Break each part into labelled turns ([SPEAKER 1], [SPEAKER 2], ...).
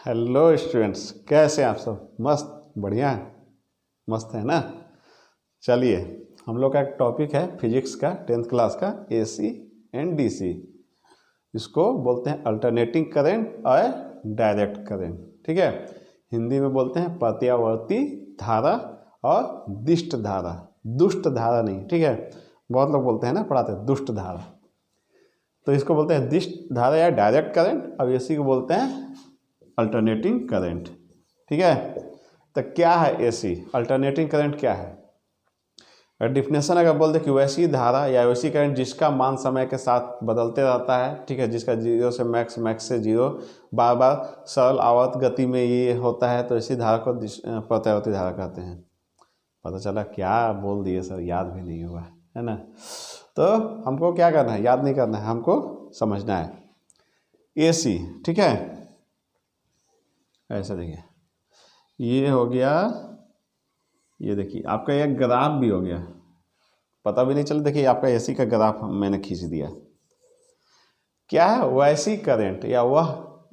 [SPEAKER 1] Hello students, कैसे हैं आप सब? मस्त, बढ़िया, मस्त है ना। चलिए, हम लोग का एक टॉपिक है फिजिक्स का 10th क्लास का, एसी एंड डीसी। इसको बोलते हैं अल्टरनेटिंग करंट और डायरेक्ट करंट। ठीक है, हिंदी में बोलते हैं प्रत्यावर्ती धारा और दिष्ट धारा। दुष्ट धारा नहीं, ठीक है। बहुत लोग बोलते हैं ना, पढ़ाते हैं दुष्ट धारा, तो इसको बोलते हैं दिष्ट धारा या डायरेक्ट करंट। अब एसी को बोलते हैं अल्टरनेटिंग करंट। ठीक है, तो क्या है एसी? अल्टरनेटिंग करंट क्या है? डिफिनेशन अगर बोल दे कि वैसी धारा या वैसी करंट जिसका मान समय के साथ बदलते रहता है, ठीक है, जिसका जीरो से मैक्स, मैक्स से जीरो, बार बार सरल आवर्त गति में ये होता है, तो इसी धारा को प्रत्यावर्ती धारा कहते हैं। पता चला क्या बोल दिए सर, याद भी नहीं हुआ है ना। तो हमको क्या करना है? याद नहीं करना है, हमको समझना है एसी। ठीक है, ऐसा देखिए, ये हो गया, ये देखिए आपका एक ग्राफ भी हो गया, पता भी नहीं चला। देखिए आपका एसी का ग्राफ मैंने खींच दिया। क्या है? वैसी करंट या वह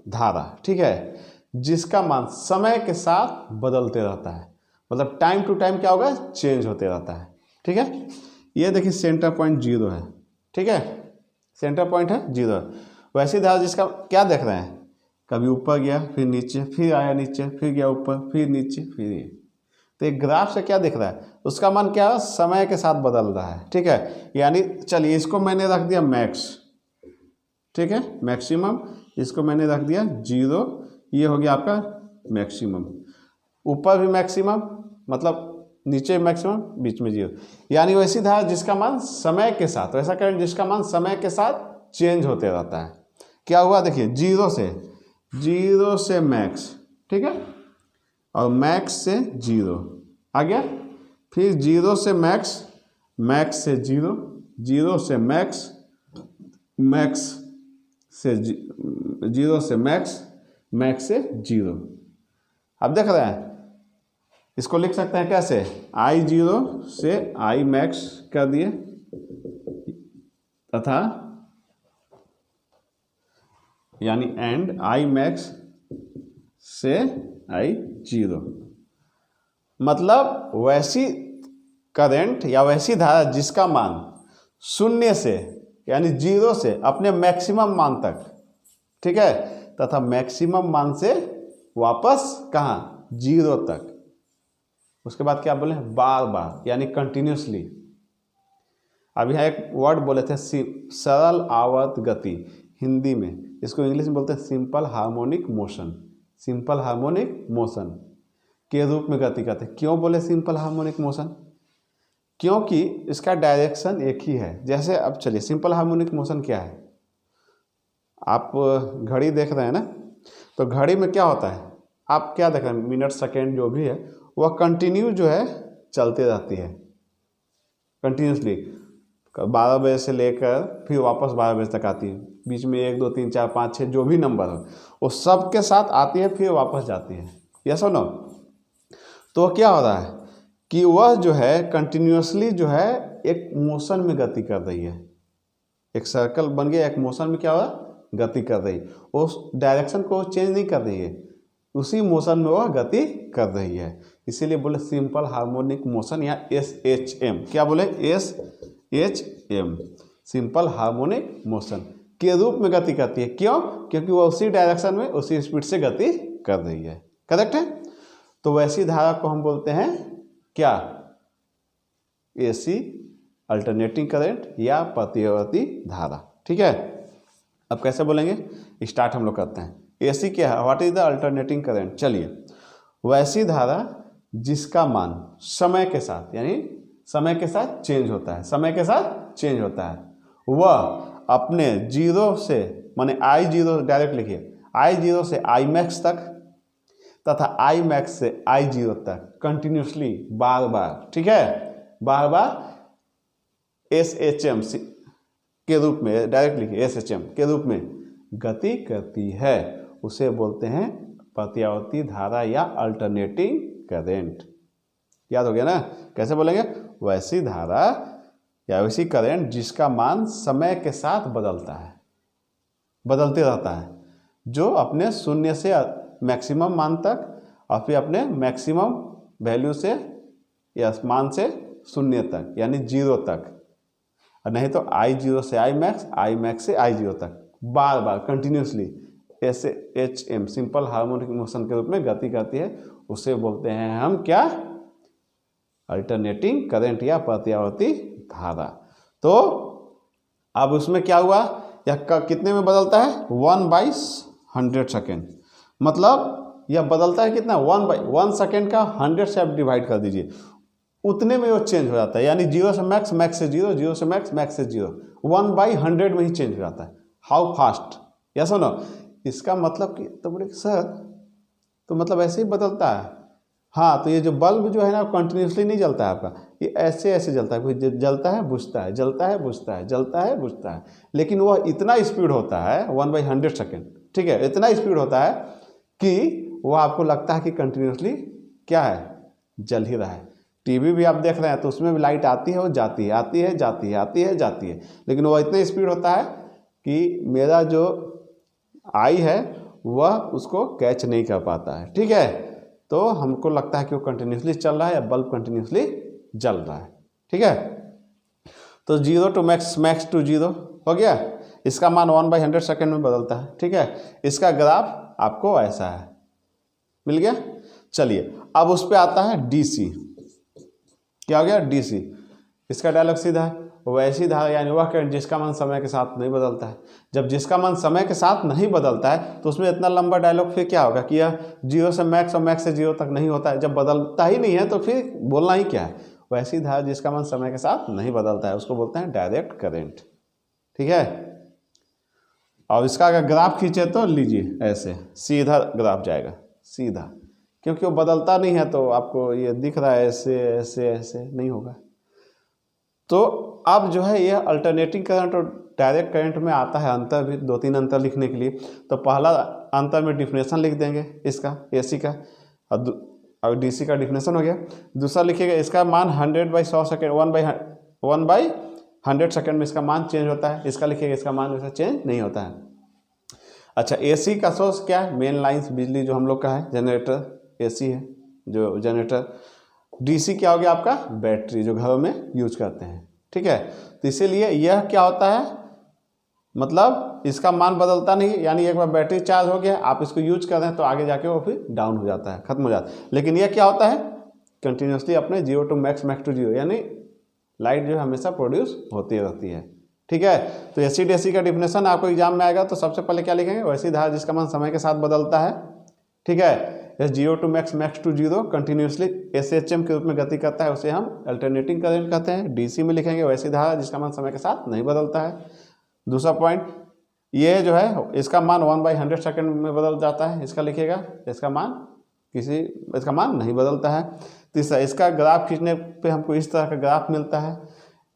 [SPEAKER 1] धारा, ठीक है, जिसका मान समय के साथ बदलते रहता है, मतलब टाइम टू टाइम क्या होगा? चेंज होते रहता है। ठीक है, ये देखिए सेंटर पॉइंट जीरो है, ठीक है, सेंटर पॉइंट है जीरो। वैसी धारा जिसका क्या देख रहे हैं? कभी ऊपर गया, फिर नीचे, फिर आया नीचे, फिर गया ऊपर, फिर नीचे, फिर ये। तो एक ग्राफ से क्या दिख रहा है? उसका मान क्या है? समय के साथ बदल रहा है। ठीक है, यानी चलिए इसको मैंने रख दिया मैक्स, ठीक है, मैक्सिमम। इसको मैंने रख दिया जीरो, ये हो गया आपका मैक्सिमम। ऊपर भी मैक्सिमम, मतलब नीचे मैक्सिमम, बीच में जीरो। यानी वैसी धारा जिसका मान समय के साथ, वैसा करंट जिसका मान समय के साथ चेंज होते रहता है। क्या हुआ? देखिए, जीरो से मैक्स, ठीक है, और मैक्स से जीरो आ गया, फिर जीरो से मैक्स, मैक्स से जीरो, जीरो से मैक्स, मैक्स से जीरो से मैक्स, मैक्स से जीरो। अब देख रहे हैं, इसको लिख सकते हैं कैसे? आई जीरो से आई मैक्स कर दिए, तथा यानी एंड आई मैक्स से आई जीरो। मतलब वैसी करंट या वैसी धारा जिसका मान शून्य से यानी जीरो से अपने मैक्सिमम मान तक, ठीक है, तथा मैक्सिमम मान से वापस कहाँ? जीरो तक। उसके बाद क्या बोले? बार बार, यानी कंटिन्यूसली। अब यहाँ एक वर्ड बोले थे सरल आवर्त गति, हिंदी में इसको इंग्लिश में बोलते हैं simple harmonic motion. Simple harmonic motion के रूप में गति करते हैं। क्यों बोले सिंपल हार्मोनिक मोशन? क्योंकि इसका डायरेक्शन एक ही है। जैसे अब चलिए, सिंपल हार्मोनिक मोशन क्या है? आप घड़ी देख रहे हैं ना, तो घड़ी में क्या होता है? आप क्या देख रहे हैं? मिनट, सेकेंड जो भी है वह कंटिन्यू जो है चलती रहती है, कंटिन्यूसली। 12 बजे से लेकर फिर वापस 12 बजे तक आती है। बीच में 1 2 3 4 5 6 जो भी नंबर हो वो सब के साथ आती है, फिर वापस जाती है। यस और नो? तो क्या हो रहा है कि वह जो है कंटिन्यूसली जो है एक मोशन में गति कर रही है। एक सर्कल बन गया, एक मोशन में क्या हो रहा है? गति कर रही है। उस डायरेक्शन को चेंज नहीं कर रही है, उसी मोशन में वह गति कर रही है। इसीलिए बोले सिंपल हार्मोनिक मोशन या SHM। क्या बोले? SHM, सिंपल हार्मोनिक मोशन के रूप में गति करती है। क्यों? क्योंकि वह उसी डायरेक्शन में उसी स्पीड से गति कर रही है। करेक्ट है? तो वैसी धारा को हम बोलते हैं क्या? एसी, अल्टरनेटिंग करंट या प्रत्यावर्ती धारा। ठीक है, अब कैसे बोलेंगे? स्टार्ट हम लोग करते हैं। एसी क्या है? What is the alternating current? चलिए, वैसी धारा जिसका मान समय के साथ, यानी समय के साथ चेंज होता है, समय के साथ चेंज होता है, वह अपने जीरो से, माने आई जीरो, डायरेक्ट लिखिए, आई जीरो से आई मैक्स तक तथा आई मैक्स से आई जीरो तक कंटिन्यूसली, बार बार, ठीक है, बार बार SHM के रूप में, डायरेक्ट लिखिए SHM के रूप में गति करती है। उसे बोलते हैं प्रत्यावर्ती धारा या अल्टरनेटिंग करंट। याद हो गया ना? कैसे बोलेंगे? वैसी धारा या वैसी करंट जिसका मान समय के साथ बदलता है, बदलते रहता है, जो अपने शून्य से मैक्सिमम मान तक और फिर अपने मैक्सिमम वैल्यू से या मान से शून्य तक यानी 0 तक, और नहीं तो I0 से I मैक्स से I0 तक बार बार कंटिन्यूसली ऐसे HM सिंपल हार्मोनिक मोशन के रूप में गति करती है, उसे बोलते हैं हम क्या, अल्टरनेटिंग करंट या प्रत्यावर्ती धारा। तो अब उसमें क्या हुआ, यह कितने में बदलता है 1/100 सेकेंड, मतलब यह बदलता है कितना 1 सेकेंड का 100 से आप डिवाइड कर दीजिए, उतने में वो चेंज हो जाता है, यानी 0 से मैक्स, मैक्स से 0, 0 से मैक्स, मैक्स से 0, 1/100 में ही चेंज हो जाता है। हाउ फास्ट, या सुनो, इसका मतलब कि तो बोले सर तो मतलब ऐसे ही बदलता है। हाँ, तो ये जो बल्ब जो है ना कंटिन्यूसली नहीं जलता है आपका, ये ऐसे ऐसे जलता है, कोई जलता है बुझता है, जलता है बुझता है, जलता है बुझता है, लेकिन वह इतना स्पीड होता है 1/100 सेकेंड, ठीक है, इतना स्पीड होता है कि वह आपको लगता है कि कंटिन्यूसली क्या है, जल ही रहा है। टीवी भी आप देख रहे हैं तो उसमें भी लाइट आती है और जाती है, आती है जाती है, आती है जाती है, लेकिन वह इतना स्पीड होता है कि मेरा जो आई है वह उसको कैच नहीं कर पाता है, ठीक है। तो हमको लगता है कि वो कंटिन्यूसली चल रहा है या बल्ब कंटिन्यूसली जल रहा है, ठीक है। तो 0 to मैक्स, मैक्स टू 0 हो गया, इसका मान 1/100 सेकेंड में बदलता है, ठीक है। इसका ग्राफ आपको ऐसा है, मिल गया। चलिए अब उस पर आता है डीसी, क्या हो गया डीसी, इसका डायलॉग सीधा है, वैसी धारा यानी वह करंट जिसका मान समय के साथ नहीं बदलता है। जब जिसका मान समय के साथ नहीं बदलता है तो उसमें इतना लंबा डायलॉग फिर क्या होगा कि यह 0 से मैक्स और मैक्स से 0 तक नहीं होता है। जब बदलता ही नहीं है तो फिर बोलना ही क्या है, वैसी धारा जिसका मान समय के साथ नहीं बदलता है उसको बोलते हैं डायरेक्ट करंट, ठीक है। और इसका अगर ग्राफ खींचे तो लीजिए ऐसे सीधा ग्राफ जाएगा, सीधा, क्योंकि वो बदलता नहीं है तो आपको ये दिख रहा है ऐसे ऐसे ऐसे नहीं होगा। तो अब जो है ये अल्टरनेटिंग करंट और डायरेक्ट करंट में आता है अंतर भी, 2-3 अंतर लिखने के लिए। तो पहला अंतर में डिफिनेशन लिख देंगे इसका, एसी का, और डीसी का डिफिनेशन हो गया। दूसरा लिखिएगा इसका मान 100/100 सेकेंड, 1/100 सेकेंड में इसका मान चेंज होता है, इसका लिखिएगा इसका मान वैसा चेंज नहीं होता है। अच्छा, एसी का सोर्स क्या है, मेन लाइन्स बिजली जो हम लोग का है, जनरेटर एसी है जो जनरेटर। डीसी क्या हो गया आपका, बैटरी जो घरों में यूज करते हैं, ठीक है। तो इसीलिए यह क्या होता है, मतलब इसका मान बदलता नहीं, यानी एक बार बैटरी चार्ज हो गया आप इसको यूज कर रहे हैं तो आगे जाके वो फिर डाउन हो जाता है, खत्म हो जाता है। लेकिन यह क्या होता है, कंटिन्यूसली अपने 0 to मैक्स, मैक्स टू 0, यानी लाइट जो है हमेशा प्रोड्यूस होती रहती है, ठीक है। तो एसी डीसी का डिफिनेशन आपको एग्जाम में आएगा तो सबसे पहले क्या लिखेंगे, वैसी धारा जिसका मान समय के साथ बदलता है, ठीक है। 0 to max, max to 0 continuously SHM के रूप में गति करता है, उसे हम अल्टरनेटिंग करंट कहते हैं। डीसी में लिखेंगे वैसी धारा जिसका मान समय के साथ नहीं बदलता है। दूसरा पॉइंट ये जो है इसका मान 1/100 सेकेंड में बदल जाता है, इसका लिखिएगा इसका मान नहीं बदलता है। तीसरा इसका ग्राफ खींचने पे हमको इस तरह का ग्राफ मिलता है,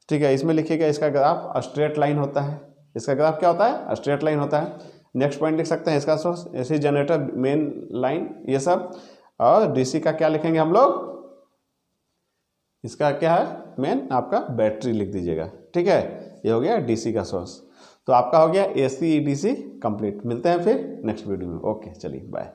[SPEAKER 1] ठीक है। इसमें लिखिएगा इसका ग्राफ स्ट्रेट लाइन होता है, इसका ग्राफ क्या होता है, स्ट्रेट लाइन होता है। नेक्स्ट पॉइंट लिख सकते हैं इसका source AC generator, main line, ये सब। और डीसी का क्या लिखेंगे हम लोग, इसका क्या है, मेन आपका बैटरी लिख दीजिएगा, ठीक है। ये हो गया डीसी का सोर्स। तो आपका हो गया एसी डीसी कंप्लीट। मिलते हैं फिर नेक्स्ट वीडियो में, ओके चलिए बाय।